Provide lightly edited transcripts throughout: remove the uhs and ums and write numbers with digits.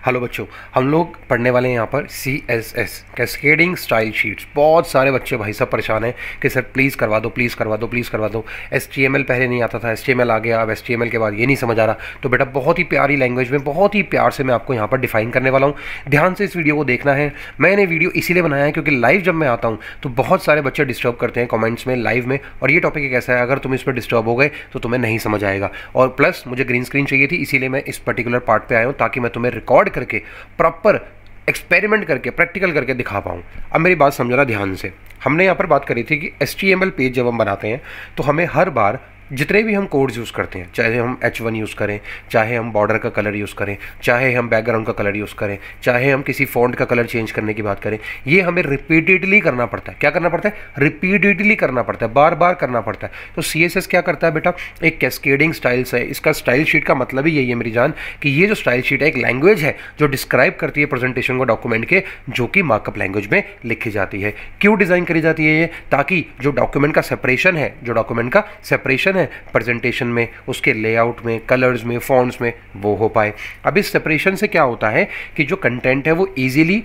Hello बच्चों, हम लोग पढ़ने वाले हैं यहाँ पर CSS कैस्केडिंग स्टाइल शीट्स। बहुत सारे बच्चे भाई सब परेशान हैं कि सर प्लीज़ करवा दो, प्लीज़ करवा दो, प्लीज़ करवा दो। HTML पहले नहीं आता था, HTML आ गया, अब HTML के बाद ये नहीं समझ आ रहा। तो बेटा बहुत ही प्यारी लैंग्वेज में बहुत ही प्यार से मैं आपको यहाँ पर डिफाइन करने वाला हूँ। ध्यान से इस वीडियो को देखना है। मैंने वीडियो इसीलिए बनाया है क्योंकि लाइव जब मैं आता हूँ तो बहुत सारे बच्चे डिस्टर्ब करते हैं कॉमेंट्स में, लाइव में। और ये टॉपिक एक ऐसा है, अगर तुम इसमें डिस्टर्ब हो गए तो तुम्हें नहीं समझ आएगा। और प्लस मुझे ग्रीन स्क्रीन चाहिए थी, इसीलिए मैं इस पर्टिकुलर पार्ट पे आया हूँ ताकि मैं तुम्हें रिकॉर्ड करके प्रॉपर एक्सपेरिमेंट करके प्रैक्टिकल करके दिखा पाऊँ। अब मेरी बात समझना ध्यान से। हमने यहाँ पर बात करी थी कि HTML पेज जब हम बनाते हैं तो हमें हर बार जितने भी हम कोड्स यूज़ करते हैं, चाहे हम H1 यूज़ करें, चाहे हम बॉर्डर का कलर यूज़ करें, चाहे हम बैकग्राउंड का कलर यूज़ करें, चाहे हम किसी फॉन्ट का कलर चेंज करने की बात करें, ये हमें रिपीटेडली करना पड़ता है। क्या करना पड़ता है? रिपीटेडली करना पड़ता है, बार बार करना पड़ता है। तो CSS क्या करता है बेटा? एक कैस्केडिंग स्टाइल्स है। इसका स्टाइल शीट का मतलब ही यही है मेरी जान कि ये जो स्टाइल शीट है एक लैंग्वेज है जो डिस्क्राइब करती है प्रेजेंटेशन को डॉक्यूमेंट के, जो कि मार्कअप लैंग्वेज में लिखी जाती है। क्यों डिज़ाइन करी जाती है ये? ताकि जो डॉक्यूमेंट का सेपरेशन है, जो डॉक्यूमेंट का सेपरेशन है प्रेजेंटेशन में, उसके लेआउट में, कलर्स में, फॉन्ट्स में, वो हो पाए। अब इस सेपरेशन से क्या होता है कि जो कंटेंट है वो इजीली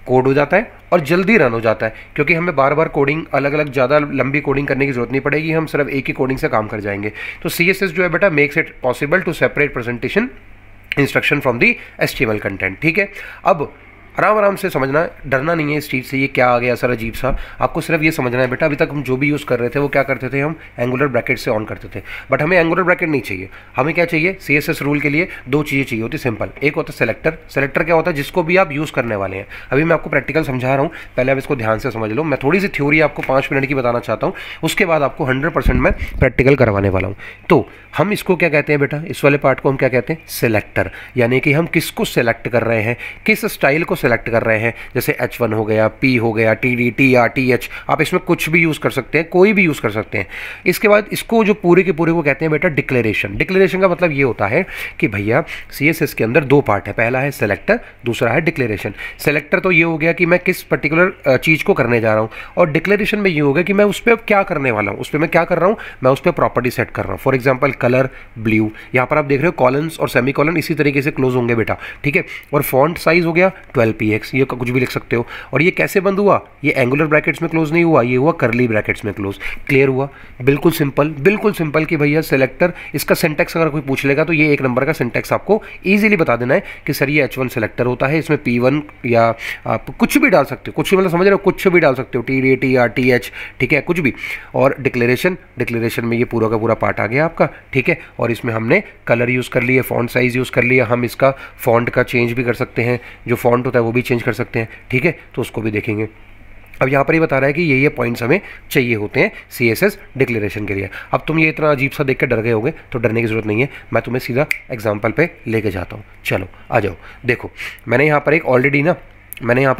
कोड हो जाता है और जल्दी रन हो जाता है, क्योंकि हमें बार बार कोडिंग अलग अलग ज़्यादा लंबी कोडिंग करने की जरूरत नहीं पड़ेगी। हम सिर्फ एक ही कोडिंग से काम कर जाएंगे। तो CSS जो है बेटा makes it possible to separate presentation instruction from the HTML content. ठीक है, अब आराम आराम से समझना, डरना नहीं है इस चीज़ से। ये क्या आ गया सर अजीब सा? आपको सिर्फ ये समझना है बेटा, अभी तक हम जो भी यूज़ कर रहे थे वो क्या करते थे? हम एंगुलर ब्रैकेट से ऑन करते थे, बट हमें एंगुलर ब्रैकेट नहीं चाहिए। हमें क्या चाहिए? CSS रूल के लिए दो चीज़ें चाहिए होती सिंपल। एक होता है सेलेक्टर। सेलेक्टर क्या होता है? जिसको भी आप यूज़ करने वाले हैं। अभी मैं आपको प्रैक्टिकल समझा रहा हूँ, पहले आप इसको ध्यान से समझ लो। मैं थोड़ी सी थ्योरी आपको 5 मिनट की बताना चाहता हूँ, उसके बाद आपको 100% मैं प्रैक्टिकल करवाने वाला हूँ। तो हम इसको क्या कहते हैं बेटा? इस वाले पार्ट को हम क्या कहते हैं? सेलेक्टर। यानी कि हम किसको सेलेक्ट कर रहे हैं, किस स्टाइल को सेलेक्ट कर रहे हैं। जैसे H1 हो गया, P हो गया, TD, TR, TH, आप इसमें कुछ भी यूज़ कर सकते हैं, कोई भी यूज़ कर सकते हैं। इसके बाद इसको जो पूरे के पूरे को कहते हैं बेटा डिक्लेरेशन। डिक्लेरेशन का मतलब ये होता है कि भैया CSS के अंदर दो पार्ट है, पहला है सेलेक्टर, दूसरा है डिक्लेरेशन। सेलेक्टर तो ये हो गया कि मैं किस पर्टिकुलर चीज़ को करने जा रहा हूँ, और डिक्लेरेशन में ये हो गया कि मैं उस पर क्या करने वाला हूँ, उस पर मैं क्या कर रहा हूँ, मैं उस पर प्रॉपर्टी सेट कर रहा हूँ। फॉर एग्जाम्पल कलर ब्लू, यहाँ पर आप देख रहे हो कॉलन्स और सेमी कॉलन इसी तरीके से क्लोज होंगे बेटा। ठीक है, और फॉन्ट साइज हो गया 12px, ये कुछ भी लिख सकते हो। और ये कैसे बंद हुआ? ये एंगुलर ब्रैकेट्स में क्लोज नहीं हुआ, ये हुआ करली ब्रैकेट्स में क्लोज। क्लियर हुआ? बिल्कुल सिंपल, बिल्कुल सिंपल कि भैया सेलेक्टर, इसका सिंटैक्स अगर कोई पूछ लेगा तो ये एक नंबर का सिंटैक्स आपको इजीली बता देना है कि सर ये H1 सेलेक्टर होता है, इसमें P1 या आप कुछ भी डाल सकते हो, कुछ भी मतलब समझ रहे हो, कुछ भी डाल सकते हो, TD, TR, TH, ठीक है, कुछ भी। और डिक्लेरेशन, डिक्लेरेशन में ये पूरा का पूरा पार्ट आ गया आपका। ठीक है, और इसमें हमने कलर यूज़ कर लिया, फॉन्ट साइज यूज़ कर लिया, हम इसका फॉन्ट का चेंज भी कर सकते हैं, जो फॉन्ट होता है वो भी चेंज कर सकते हैं। ठीक है, तो उसको भी देखेंगे। अब यहाँ पर ही बता रहा है कि ये पॉइंट्स हमें चाहिए होते हैं CSS डिक्लेरेशन के लिए। अब तुम ये इतना अजीब सा देख कर डर गए होगे, तो डरने की ज़रूरत नहीं है, मैं तुम्हें सीधा एग्जाम्पल पे लेके जाता हूँ। चलो आ जाओ। देखो मैंने यहाँ पर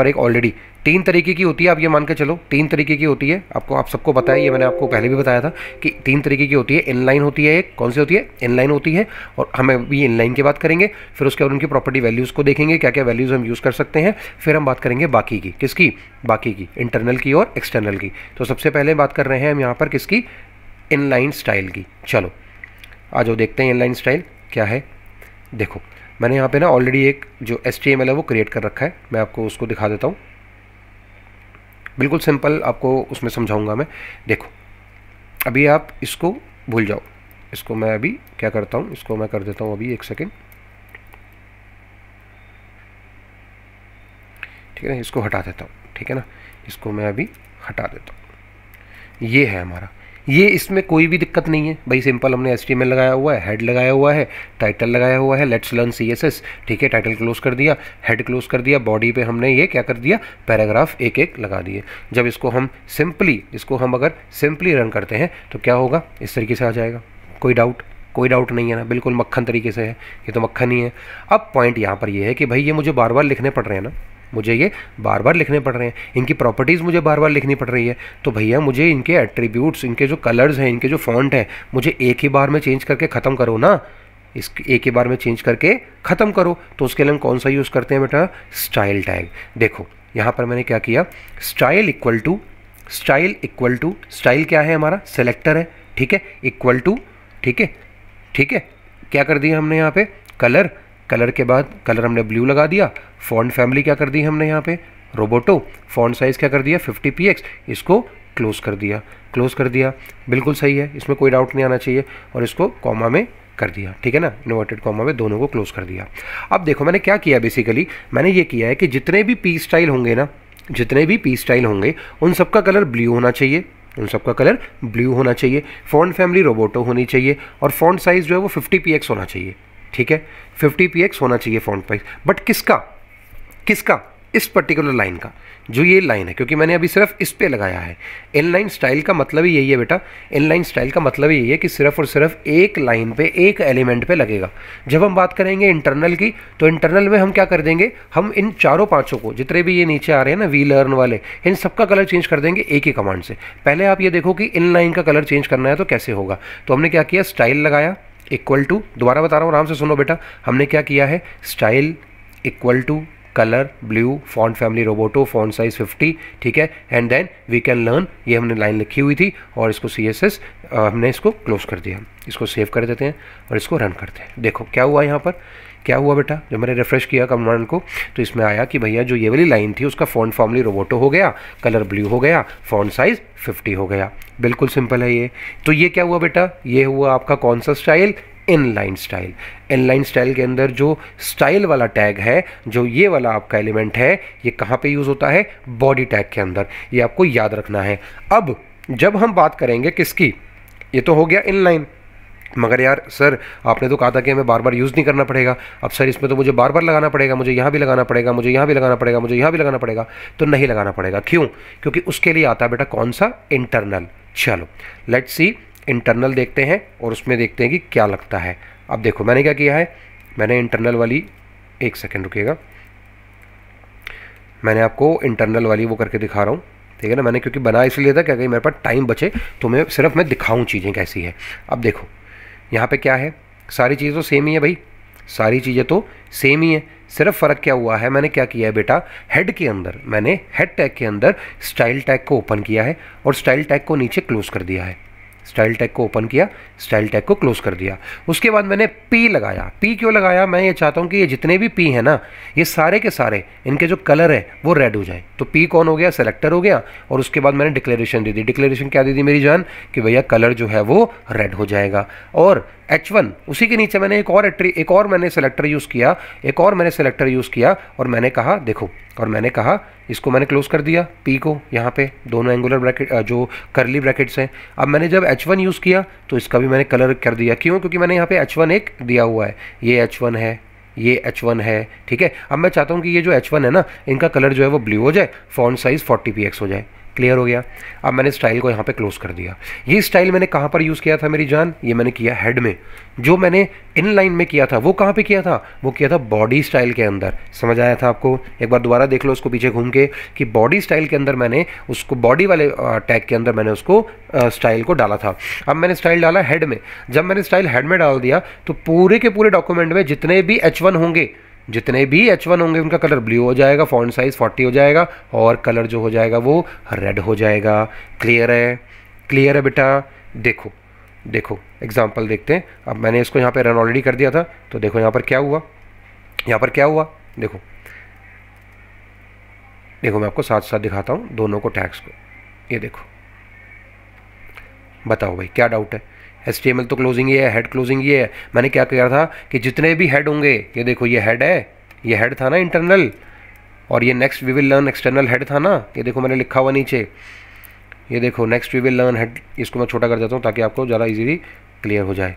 एक ऑलरेडी 3 तरीके की होती है, आप ये मान के चलो 3 तरीके की होती है। आपको आप सबको पता है, ये मैंने आपको पहले भी बताया था कि 3 तरीके की होती है। इनलाइन होती है एक, कौन सी होती है? इनलाइन होती है। और हम अभी इनलाइन की बात करेंगे, फिर उसके बाद उनकी प्रॉपर्टी वैल्यूज़ को देखेंगे, क्या क्या वैल्यूज़ हम यूज़ कर सकते हैं। फिर हम बात करेंगे बाकी की, किसकी? बाकी की, इंटरनल की और एक्सटर्नल की। तो सबसे पहले बात कर रहे हैं हम यहाँ पर किसकी? इनलाइन स्टाइल की। चलो आ जाओ, देखते हैं इनलाइन स्टाइल क्या है। देखो मैंने यहाँ पे ना ऑलरेडी एक जो HTML है वो क्रिएट कर रखा है, मैं आपको उसको दिखा देता हूँ। बिल्कुल सिंपल आपको उसमें समझाऊंगा मैं। देखो अभी आप इसको भूल जाओ, इसको मैं अभी क्या करता हूँ, इसको मैं कर देता हूँ अभी 1 सेकेंड। ठीक है ना, इसको हटा देता हूँ। ठीक है ना, इसको मैं अभी हटा देता हूँ। ये है हमारा, ये इसमें कोई भी दिक्कत नहीं है भाई, सिंपल हमने HTML लगाया हुआ है, हेड लगाया हुआ है, टाइटल लगाया हुआ है, लेट्स लर्न CSS। ठीक है, टाइटल क्लोज कर दिया, हेड क्लोज कर दिया, बॉडी पे हमने ये क्या कर दिया? पैराग्राफ एक एक लगा दिए। जब इसको हम अगर सिंपली रन करते हैं तो क्या होगा? इस तरीके से आ जाएगा। कोई डाउट नहीं है ना? बिल्कुल मक्खन तरीके से है, ये तो मक्खन ही है। अब पॉइंट यहाँ पर ये है कि भाई ये मुझे बार बार लिखने पड़ रहे हैं ना, मुझे ये बार बार लिखने पड़ रहे हैं, इनकी प्रॉपर्टीज़ मुझे बार बार लिखनी पड़ रही है। तो भैया मुझे इनके एट्रीब्यूट्स, इनके जो कलर्स हैं, इनके जो फॉन्ट हैं, मुझे एक ही बार में चेंज करके ख़त्म करो ना। इस एक ही बार में चेंज करके ख़त्म करो। तो उसके लिए हम कौन सा यूज़ करते हैं बेटा? Style tag. देखो यहाँ पर मैंने क्या किया, स्टाइल इक्वल टू, स्टाइल क्या है हमारा? सेलेक्टर है। ठीक है, इक्वल टू, ठीक है, क्या कर दिया हमने यहाँ पे? कलर कलर के बाद कलर हमने ब्लू लगा दिया, फॉन्ट फैमिली क्या कर दी हमने यहाँ पे रोबोटो, फॉन्ट साइज़ क्या कर दिया 50px, इसको क्लोज कर दिया, क्लोज कर दिया, बिल्कुल सही है, इसमें कोई डाउट नहीं आना चाहिए। और इसको कॉमा में कर दिया, ठीक है ना, इन्वर्टेड कॉमा में दोनों को क्लोज कर दिया। अब देखो मैंने क्या किया, बेसिकली मैंने ये किया है कि जितने भी पी स्टाइल होंगे ना, जितने भी पी स्टाइल होंगे उन सबका कलर ब्लू होना चाहिए, उन सबका कलर ब्लू होना चाहिए, फॉन्ट फैमिली रोबोटो होनी चाहिए और फॉन्ट साइज़ जो है वो 50px होना चाहिए, ठीक है, 50px होना चाहिए फॉन्ट साइज। बट किसका किसका इस पर्टिकुलर लाइन का, जो ये लाइन है, क्योंकि मैंने अभी सिर्फ इस पे लगाया है। इनलाइन स्टाइल का मतलब ही यही है बेटा, इनलाइन स्टाइल का मतलब यही है कि सिर्फ और सिर्फ एक लाइन पे एक एलिमेंट पे लगेगा। जब हम बात करेंगे इंटरनल की, तो इंटरनल में हम क्या कर देंगे, हम इन चारों पांचों को, जितने भी ये नीचे आ रहे हैं ना वी लर्न वाले, इन सबका कलर चेंज कर देंगे एक ही कमांड से। पहले आप ये देखो कि इनलाइन का कलर चेंज करना है तो कैसे होगा। तो हमने क्या किया, स्टाइल लगाया इक्वल टू, दोबारा बता रहा हूँ आराम से सुनो बेटा, हमने क्या किया है, style equal to colour blue, font family Roboto, font size 50, ठीक है, and then we can learn, ये हमने लाइन लिखी हुई थी और इसको CSS हमने इसको क्लोज कर दिया। इसको सेव कर देते हैं और इसको रन करते हैं। देखो क्या हुआ यहाँ पर, क्या हुआ बेटा, जब मैंने रिफ्रेश किया कमांड को तो इसमें आया कि भैया जो ये वाली लाइन थी उसका फॉन्ट फैमिली रोबोटो हो गया, कलर ब्लू हो गया, फॉन्ट साइज 50 हो गया। बिल्कुल सिंपल है ये। तो ये क्या हुआ बेटा, ये हुआ आपका कौन सा style, inline style. Inline style के अंदर जो स्टाइल वाला टैग है, जो ये वाला आपका एलिमेंट है, ये कहाँ पे यूज़ होता है, बॉडी टैग के अंदर, ये आपको याद रखना है। अब जब हम बात करेंगे किसकी, ये तो हो गया इनलाइन, मगर यार सर आपने तो कहा था कि हमें बार बार यूज़ नहीं करना पड़ेगा। अब सर इसमें तो मुझे बार बार लगाना पड़ेगा, मुझे यहाँ भी लगाना पड़ेगा, मुझे यहाँ भी लगाना पड़ेगा, मुझे यहाँ भी लगाना पड़ेगा। तो नहीं लगाना पड़ेगा, क्यों, क्योंकि उसके लिए आता है बेटा कौन सा, इंटरनल। चलो लेट्स सी, इंटरनल देखते हैं और उसमें देखते हैं कि क्या लगता है। अब देखो मैंने क्या किया है, मैंने इंटरनल वाली, एक सेकेंड रुकिएगा, मैंने आपको इंटरनल वाली वो करके दिखा रहा हूँ, ठीक है ना। मैंने क्योंकि बना इसलिए था कि अगर मेरे पास टाइम बचे तो मैं दिखाऊँ चीज़ें कैसी है। अब देखो यहाँ पे क्या है, सारी चीज़ें तो सेम ही है भाई, सारी चीज़ें तो सेम ही है, सिर्फ फ़र्क क्या हुआ है, मैंने क्या किया है बेटा, हेड के अंदर मैंने हेड टैग के अंदर स्टाइल टैग को ओपन किया है और स्टाइल टैग को नीचे क्लोज कर दिया है। स्टाइल टैग को ओपन किया, स्टाइल टैग को क्लोज कर दिया। उसके बाद मैंने पी लगाया। पी क्यों लगाया, मैं ये चाहता हूँ कि ये जितने भी पी हैं ना, ये सारे के सारे इनके जो कलर है वो रेड हो जाए। तो पी कौन हो गया, सेलेक्टर हो गया। और उसके बाद मैंने डिक्लेरेशन दे दी। डिक्लेरेशन क्या दी थी मेरी जान, कि भैया कलर जो है वो रेड हो जाएगा। और H1 उसी के नीचे मैंने एक और मैंने सेलेक्टर यूज़ किया, एक और मैंने सेलेक्टर यूज़ किया और मैंने कहा देखो, और मैंने कहा इसको मैंने क्लोज कर दिया पी को, यहाँ पे दोनों एंगुलर ब्रैकेट जो करली ब्रैकेट्स हैं। अब मैंने जब H1 यूज़ किया तो इसका भी मैंने कलर कर दिया, क्यों, क्योंकि मैंने यहाँ पे H1 एक दिया हुआ है, ये H1 है, ये H1 है, ठीक है। अब मैं चाहता हूँ कि ये जो H1 है ना, इनका कलर जो है वो ब्लू हो जाए, फॉन्ट साइज़ 40px हो जाए। क्लियर हो गया। अब मैंने स्टाइल को यहाँ पे क्लोज कर दिया। ये स्टाइल मैंने कहाँ पर यूज़ किया था मेरी जान, ये मैंने किया हेड में। जो मैंने इन लाइन में किया था वो कहाँ पे किया था, वो किया था बॉडी स्टाइल के अंदर। समझ आया था आपको, एक बार दोबारा देख लो उसको पीछे घूम के, कि बॉडी स्टाइल के अंदर मैंने उसको, बॉडी वाले टैग के अंदर मैंने उसको स्टाइल को डाला था। अब मैंने स्टाइल डाला हेड में। जब मैंने स्टाइल हेड में डाल दिया तो पूरे के पूरे डॉक्यूमेंट में जितने भी H1 होंगे, जितने भी H1 होंगे उनका कलर ब्लू हो जाएगा, फॉन्ट साइज़ 40 हो जाएगा और कलर जो हो जाएगा वो रेड हो जाएगा। क्लियर है, क्लियर है बेटा। देखो देखो एग्जाम्पल देखते हैं। अब मैंने इसको यहाँ पे रन ऑलरेडी कर दिया था, तो देखो यहाँ पर क्या हुआ, यहाँ पर क्या हुआ, देखो देखो मैं आपको साथ साथ दिखाता हूँ दोनों को, टैग्स को। ये देखो, बताओ भाई क्या डाउट है। HTML तो क्लोजिंग ये है, हेड क्लोजिंग ये है। मैंने क्या किया था कि जितने भी हेड होंगे, ये देखो ये हेड है, ये हेड था ना इंटरनल, और ये next we will learn external head था ना, ये देखो मैंने लिखा हुआ नीचे, ये देखो next we will learn head. इसको मैं छोटा कर देता हूँ ताकि आपको ज़्यादा इजीली क्लियर हो जाए।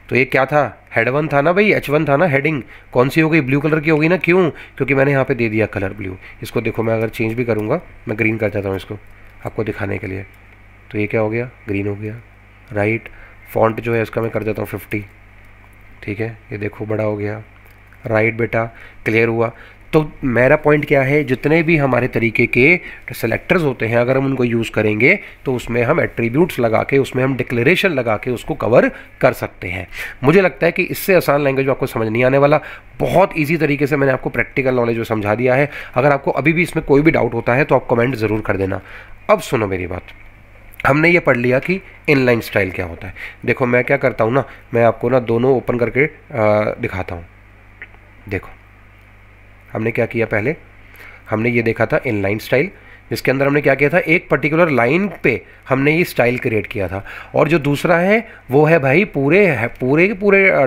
तो ये क्या था, हेड 1 था ना भाई, H1 था ना। हेडिंग कौन सी हो गई, ब्लू कलर की हो गई ना, क्यों, क्योंकि मैंने यहाँ पे दे दिया कलर ब्लू। इसको देखो मैं अगर चेंज भी करूँगा, मैं ग्रीन कर देता हूँ इसको आपको दिखाने के लिए, तो ये क्या हो गया, ग्रीन हो गया। राइट, फॉन्ट जो है इसका मैं कर देता हूँ 50, ठीक है, ये देखो बड़ा हो गया। राइट बेटा, क्लियर हुआ। तो मेरा पॉइंट क्या है, जितने भी हमारे तरीके के सेलेक्टर्स होते हैं, अगर हम उनको यूज़ करेंगे तो उसमें हम एट्रीब्यूट्स लगा के, उसमें हम डिक्लेरेशन लगा के उसको कवर कर सकते हैं। मुझे लगता है कि इससे आसान लैंग्वेज में आपको समझ नहीं आने वाला। बहुत ईजी तरीके से मैंने आपको प्रैक्टिकल नॉलेज में समझा दिया है। अगर आपको अभी भी इसमें कोई भी डाउट होता है तो आप कमेंट ज़रूर कर देना। अब सुनो मेरी बात, हमने ये पढ़ लिया कि इनलाइन स्टाइल क्या होता है। देखो मैं क्या करता हूँ ना, मैं आपको ना दोनों ओपन करके दिखाता हूँ। देखो हमने क्या किया, पहले हमने ये देखा था इनलाइन स्टाइल, जिसके अंदर हमने क्या किया था, एक पर्टिकुलर लाइन पे हमने ये स्टाइल क्रिएट किया था। और जो दूसरा है वो है भाई पूरे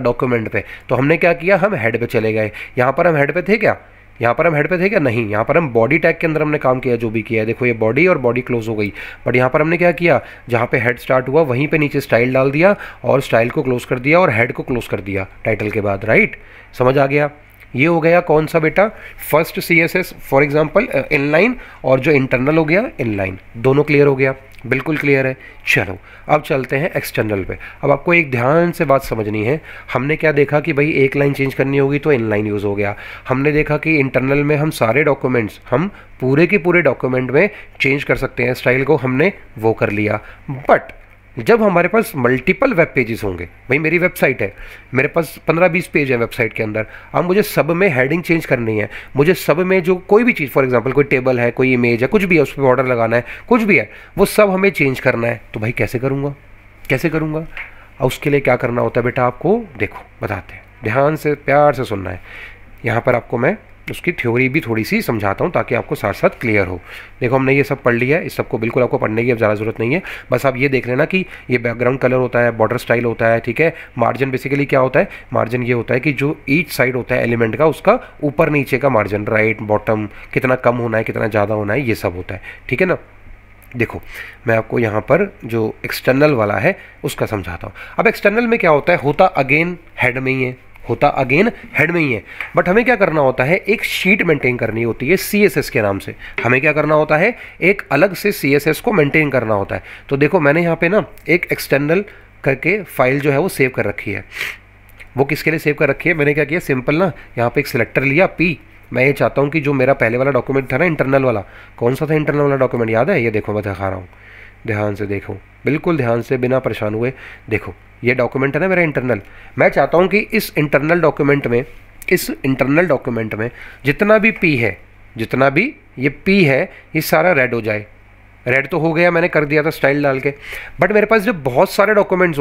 डॉक्यूमेंट पे। तो हमने क्या किया, हम हेड पे चले गए। यहाँ पर हम हेड पे थे क्या, यहाँ पर हम हेड पे थे क्या, नहीं, यहाँ पर हम बॉडी टैग के अंदर हमने काम किया, जो भी किया है। देखो ये बॉडी और बॉडी क्लोज हो गई, बट यहाँ पर हमने क्या किया, जहाँ पे हेड स्टार्ट हुआ वहीं पे नीचे स्टाइल डाल दिया और स्टाइल को क्लोज कर दिया और हेड को क्लोज कर दिया टाइटल के बाद, राइट। समझ आ गया। ये हो गया कौन सा बेटा, first CSS for example inline, और जो इंटरनल हो गया इनलाइन। दोनों क्लियर हो गया, बिल्कुल क्लियर है। चलो अब चलते हैं एक्सटर्नल पे। अब आपको एक ध्यान से बात समझनी है। हमने क्या देखा कि भाई एक लाइन चेंज करनी होगी तो इनलाइन यूज़ हो गया। हमने देखा कि इंटरनल में हम सारे डॉक्यूमेंट्स, हम पूरे के पूरे डॉक्यूमेंट में चेंज कर सकते हैं स्टाइल को, हमने वो कर लिया। बट जब हमारे पास मल्टीपल वेब पेजेस होंगे, भाई मेरी वेबसाइट है, मेरे पास 15-20 पेज है वेबसाइट के अंदर, अब मुझे सब में हेडिंग चेंज करनी है, मुझे सब में जो कोई भी चीज़, फॉर एग्जांपल कोई टेबल है, कोई इमेज है, कुछ भी है, उस पर बॉर्डर लगाना है, कुछ भी है, वो सब हमें चेंज करना है। तो भाई कैसे करूँगा, कैसे करूँगा। और उसके लिए क्या करना होता है बेटा, आपको देखो बताते हैं, ध्यान से प्यार से सुनना है। यहाँ पर आपको मैं उसकी थ्योरी भी थोड़ी सी समझाता हूँ ताकि आपको साथ साथ क्लियर हो। देखो हमने ये सब पढ़ लिया है, इस सबको बिल्कुल आपको पढ़ने की अब ज़्यादा ज़रूरत नहीं है। बस आप ये देख लेना कि ये बैकग्राउंड कलर होता है, बॉर्डर स्टाइल होता है, ठीक है। मार्जिन बेसिकली क्या होता है, मार्जिन ये होता है कि जो ईच साइड होता है एलिमेंट का, उसका ऊपर नीचे का मार्जिन, राइट बॉटम, कितना कम होना है कितना ज़्यादा होना है, ये सब होता है, ठीक है ना। देखो मैं आपको यहाँ पर जो एक्सटर्नल वाला है उसका समझाता हूँ। अब एक्सटर्नल में क्या होता है, होता अगेन हेड में ही है, होता अगेन हेड में ही है। बट हमें क्या करना होता है, एक शीट मेंटेन करनी होती है CSS के नाम से। हमें क्या करना होता है, एक अलग से CSS को मेंटेन करना होता है। तो देखो मैंने यहाँ पे ना एक एक्सटर्नल करके फाइल जो है वो सेव कर रखी है। वो किसके लिए सेव कर रखी है, मैंने क्या किया, सिंपल ना यहाँ पे एक सिलेक्टर लिया P। मैं ये चाहता हूँ कि जो मेरा पहले वाला डॉक्यूमेंट था ना इंटरनल वाला, कौन सा था इंटरनल वाला डॉक्यूमेंट, याद है, ये देखो मैं दिखा रहा हूँ, ध्यान से देखो, बिल्कुल ध्यान से, बिना परेशान हुए। देखो ये डॉक्यूमेंट है ना मेरा इंटरनल, मैं चाहता हूँ कि इस इंटरनल डॉक्यूमेंट में जितना भी P है, जितना भी ये P है, ये सारा रेड हो जाए। रेड तो हो गया, मैंने कर दिया था स्टाइल डाल के। बट मेरे पास जब बहुत सारे डॉक्यूमेंट्स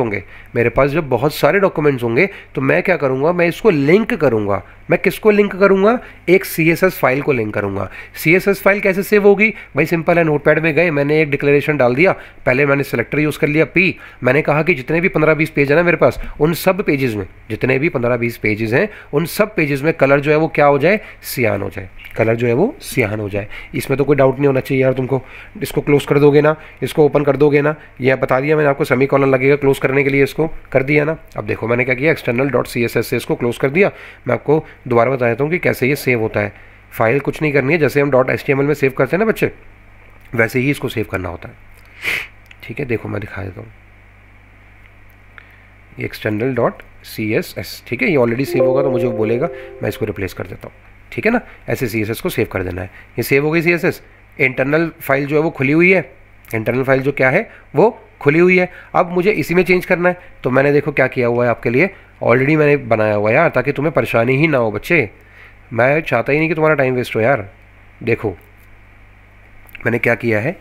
होंगे, तो मैं क्या करूँगा, मैं इसको लिंक करूँगा। मैं किसको लिंक करूँगा, एक CSS फाइल को लिंक करूँगा। CSS फाइल कैसे सेव होगी, भाई सिंपल है, नोटपैड में गए, मैंने एक डिक्लेरेशन डाल दिया, पहले मैंने सेलेक्टर यूज़ कर लिया P। मैंने कहा कि जितने भी 15-20 पेज है ना मेरे पास, उन सब पेजेस में, जितने भी 15-20 पेजेस हैं, उन सब पेजेस में कलर जो है वो क्या हो जाए, सियान हो जाए, कलर जो है वो सियान हो जाए। इसमें तो कोई डाउट नहीं होना चाहिए यार तुमको। इसको क्लोज कर दोगे ना, इसको ओपन कर दोगे ना, यह बता दिया मैंने आपको, सेमीकोलन लगेगा क्लोज करने के लिए, इसको कर दिया ना। अब देखो मैंने क्या किया, external.css से इसको क्लोज कर दिया। मैं आपको दोबारा बता देता हूँ कि कैसे ये सेव होता है। फाइल कुछ नहीं करनी है, जैसे हम .html में सेव करते हैं ना बच्चे, वैसे ही इसको सेव करना होता है, ठीक है। देखो मैं दिखा देता हूँ, ये external.css, ठीक है, ये ऑलरेडी सेव होगा तो मुझे वो बोलेगा, मैं इसको रिप्लेस कर देता हूँ, ठीक है ना। ऐसे CSS को सेव कर देना है। ये सेव हो गई CSS, इंटरनल फाइल जो है वो खुली हुई है, इंटरनल फाइल जो क्या है वो खुली हुई है। अब मुझे इसी में चेंज करना है, तो मैंने देखो क्या किया हुआ है आपके लिए, ऑलरेडी मैंने बनाया हुआ है यार, ताकि तुम्हें परेशानी ही ना हो बच्चे। मैं चाहता ही नहीं कि तुम्हारा टाइम वेस्ट हो यार। देखो मैंने क्या किया है,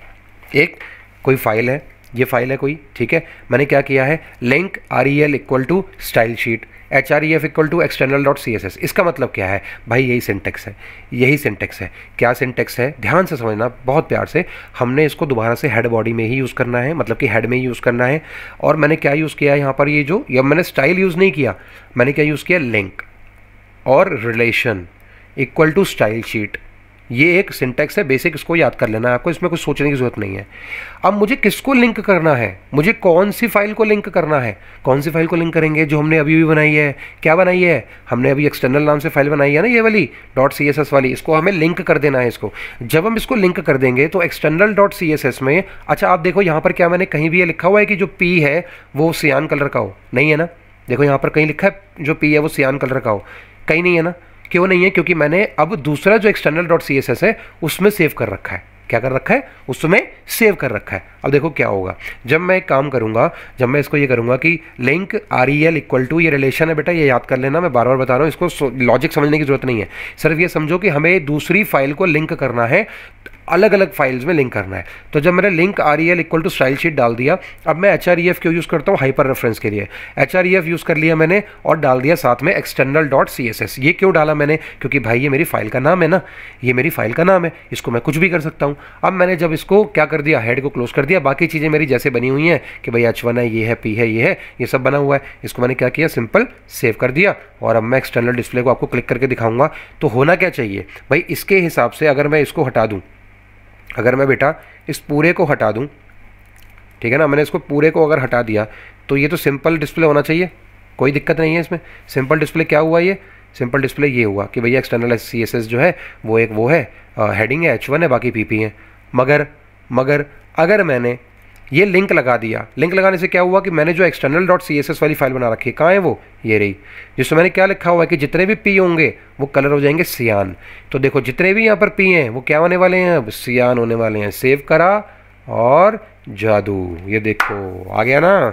एक कोई फाइल है, ये फाइल है कोई, ठीक है। मैंने क्या किया है, link rel equal to style sheet, href equal to external.css। इसका मतलब क्या है भाई, यही सिंटेक्स है, यही सिंटेक्स है। क्या सिंटेक्स है, ध्यान से समझना बहुत प्यार से। हमने इसको दोबारा से हेड बॉडी में ही यूज़ करना है, मतलब कि हेड में ही यूज़ करना है। और मैंने क्या यूज़ किया यहाँ पर, ये जो, या मैंने स्टाइल यूज़ नहीं किया, मैंने क्या यूज़ किया, लिंक और relation equal to style sheet. ये एक सिंटेक्स है बेसिक, इसको याद कर लेना है आपको, इसमें कुछ सोचने की ज़रूरत नहीं है। अब मुझे किसको लिंक करना है, मुझे कौन सी फाइल को लिंक करना है, कौन सी फाइल को लिंक करेंगे, जो हमने अभी भी बनाई है। क्या बनाई है हमने अभी, एक्सटर्नल नाम से फाइल बनाई है ना, ये वाली .css वाली, इसको हमें लिंक कर देना है। इसको जब हम इसको लिंक कर देंगे तो external.css में, अच्छा आप देखो यहाँ पर क्या मैंने कहीं भी ये लिखा हुआ है कि जो P है वो सियान कलर का हो, नहीं है ना। देखो यहाँ पर कहीं लिखा है जो P है वो सियान कलर का हो, कहीं नहीं है ना। क्यों नहीं है, क्योंकि मैंने अब दूसरा जो external.css है उसमें सेव कर रखा है। क्या कर रखा है, उसमें सेव कर रखा है। अब देखो क्या होगा, जब मैं एक काम करूंगा, जब मैं इसको ये करूंगा कि लिंक rel इक्वल टू, ये रिलेशन है बेटा, ये याद कर लेना, मैं बार बार बता रहा हूँ, इसको लॉजिक समझने की जरूरत नहीं है। सिर्फ ये समझो कि हमें दूसरी फाइल को लिंक करना है। अलग अलग फाइल्स में लिंक करना है। तो जब मैंने link REL equal to style sheet डाल दिया, अब मैं HREF क्यों यूज़ करता हूँ, हाइपर रेफरेंस के लिए HREF यूज़ कर लिया मैंने और डाल दिया साथ में external.css। ये क्यों डाला मैंने, क्योंकि भाई ये मेरी फाइल का नाम है ना, ये मेरी फाइल का नाम है, इसको मैं कुछ भी कर सकता हूँ। अब मैंने जब इसको क्या कर दिया, हेड को क्लोज कर दिया, बाकी चीज़ें मेरी जैसे बनी हुई हैं कि भाई H1 है, ये है, P है, ये है, ये सब बना हुआ है, इसको मैंने क्या किया, सिंपल सेव कर दिया। और अब मैं एक्सटर्नल डिस्प्ले को आपको क्लिक करके दिखाऊंगा। तो होना क्या चाहिए भाई, इसके हिसाब से अगर मैं इसको हटा दूं, अगर मैं बेटा इस पूरे को हटा दूं, ठीक है ना, मैंने इसको पूरे को अगर हटा दिया तो ये तो सिंपल डिस्प्ले होना चाहिए, कोई दिक्कत नहीं है इसमें। सिंपल डिस्प्ले क्या हुआ, ये सिंपल डिस्प्ले ये हुआ कि भैया एक्सटर्नल CSS जो है वो एक वो है, हेडिंग है, H1 है, बाकी PP है। मगर अगर मैंने ये लिंक लगा दिया, लिंक लगाने से क्या हुआ कि मैंने जो external.css वाली फाइल बना रखी है, कहाँ है वो, ये रही, जिसमें मैंने क्या लिखा हुआ है कि जितने भी P होंगे वो कलर हो जाएंगे सियान। तो देखो जितने भी यहाँ पर P हैं वो क्या होने वाले हैं, अब सियान होने वाले हैं। सेव करा और जादू, ये देखो आ गया ना।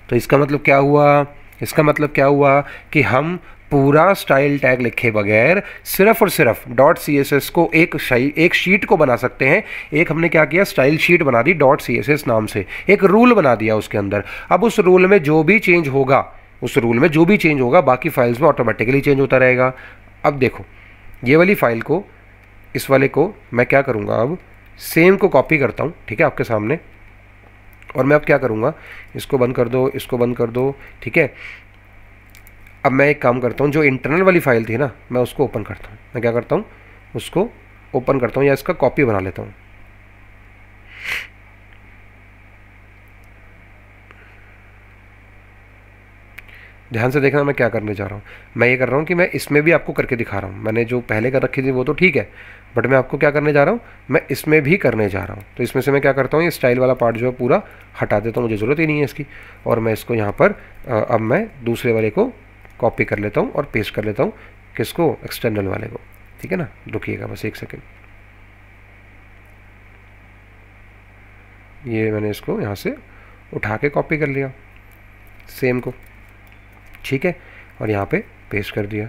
तो इसका मतलब क्या हुआ, इसका मतलब क्या हुआ कि हम पूरा स्टाइल टैग लिखे बगैर सिर्फ और सिर्फ .css को एक शीट को बना सकते हैं। एक हमने क्या किया, स्टाइल शीट बना दी .css नाम से, एक रूल बना दिया उसके अंदर। अब उस रूल में जो भी चेंज होगा, उस रूल में जो भी चेंज होगा बाकी फाइल्स में ऑटोमेटिकली चेंज होता रहेगा। अब देखो ये वाली फाइल को, इस वाले को मैं क्या करूँगा, अब सेम को कॉपी करता हूँ, ठीक है, आपके सामने। और मैं अब क्या करूँगा, इसको बंद कर दो, इसको बंद कर दो, ठीक है। अब मैं एक काम करता हूँ, जो इंटरनल वाली फाइल थी ना, मैं उसको ओपन करता हूँ। मैं क्या करता हूँ, उसको ओपन करता हूँ या इसका कॉपी बना लेता हूँ। ध्यान से देखना मैं क्या करने जा रहा हूँ। मैं ये कर रहा हूँ कि मैं इसमें भी आपको करके दिखा रहा हूँ। मैंने जो पहले कर रखी थी वो तो ठीक है, बट मैं आपको क्या करने जा रहा हूँ, मैं इसमें भी करने जा रहा हूँ। तो इसमें से मैं क्या करता हूँ, ये स्टाइल वाला पार्ट जो है पूरा हटा देता हूँ, मुझे ज़रूरत ही नहीं है इसकी। और मैं इसको यहाँ पर अब मैं दूसरे वाले को कॉपी कर लेता हूँ और पेस्ट कर लेता हूँ, किसको, एक्सटर्नल वाले को, ठीक है ना। रुकिएगा बस एक सेकेंड, ये मैंने इसको यहाँ से उठा के कॉपी कर लिया सेम को, ठीक है, और यहाँ पे पेस्ट कर दिया।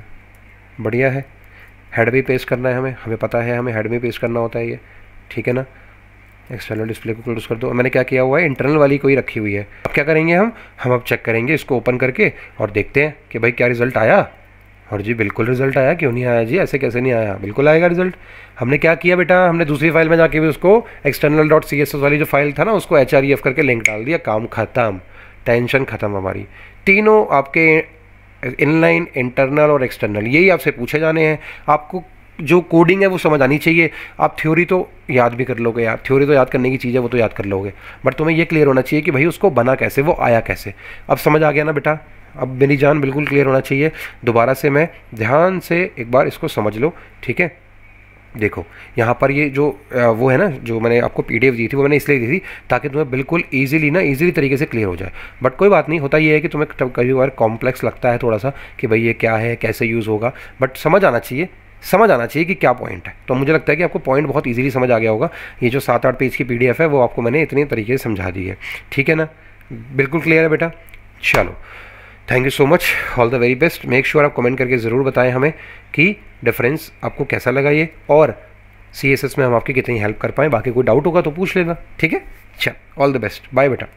बढ़िया है। हेड भी पेस्ट करना है हमें, हमें पता है हमें हेड में पेस्ट करना होता है ये, ठीक है ना। एक्सटर्नल डिस्प्ले को क्लोज कर दो। मैंने क्या किया हुआ है, इंटरनल वाली कोई रखी हुई है। अब क्या करेंगे हम अब चेक करेंगे इसको ओपन करके और देखते हैं कि भाई क्या रिजल्ट आया। और जी बिल्कुल रिजल्ट आया, क्यों नहीं आया जी, ऐसे कैसे नहीं आया, बिल्कुल आएगा रिजल्ट। हमने क्या किया बेटा, हमने दूसरी फाइल में जाके भी उसको external.css वाली जो फाइल था ना, उसको HREF करके लिंक डाल दिया, काम खत्म, टेंशन खत्म हमारी। तीनों आपके इनलाइन, इंटरनल और एक्सटर्नल, यही आपसे पूछे जाने हैं। आपको जो कोडिंग है वो समझ आनी चाहिए। आप थ्योरी तो याद भी कर लोगे यार, थ्योरी तो याद करने की चीज़ है, वो तो याद कर लोगे, बट तुम्हें ये क्लियर होना चाहिए कि भाई उसको बना कैसे, वो आया कैसे। अब समझ आ गया ना बेटा, अब मेरी जान बिल्कुल क्लियर होना चाहिए। दोबारा से मैं ध्यान से एक बार इसको समझ लो, ठीक है। देखो यहाँ पर ये जो वो है ना, जो मैंने आपको PDF दी थी, वो मैंने इसलिए दी थी ताकि तुम्हें बिल्कुल ईजिली तरीके से क्लियर हो जाए। बट कोई बात नहीं, होता ये है कि तुम्हें कभी बार कॉम्प्लेक्स लगता है थोड़ा सा कि भाई ये क्या है, कैसे यूज़ होगा, बट समझ आना चाहिए कि क्या पॉइंट है। तो मुझे लगता है कि आपको पॉइंट बहुत ईजिली समझ आ गया होगा। ये जो 7-8 पेज की PDF है वो आपको मैंने इतने तरीके से समझा दी है, ठीक है ना, बिल्कुल क्लियर है बेटा। चलो, thank you so much, all the very best. Make sure आप कमेंट करके ज़रूर बताएं हमें कि डिफरेंस आपको कैसा लगा ये, और CSS में हम आपकी कितनी हेल्प कर पाएँ। बाकी कोई डाउट होगा तो पूछ लेना, ठीक है। चल, ऑल द बेस्ट, बाय बेटा।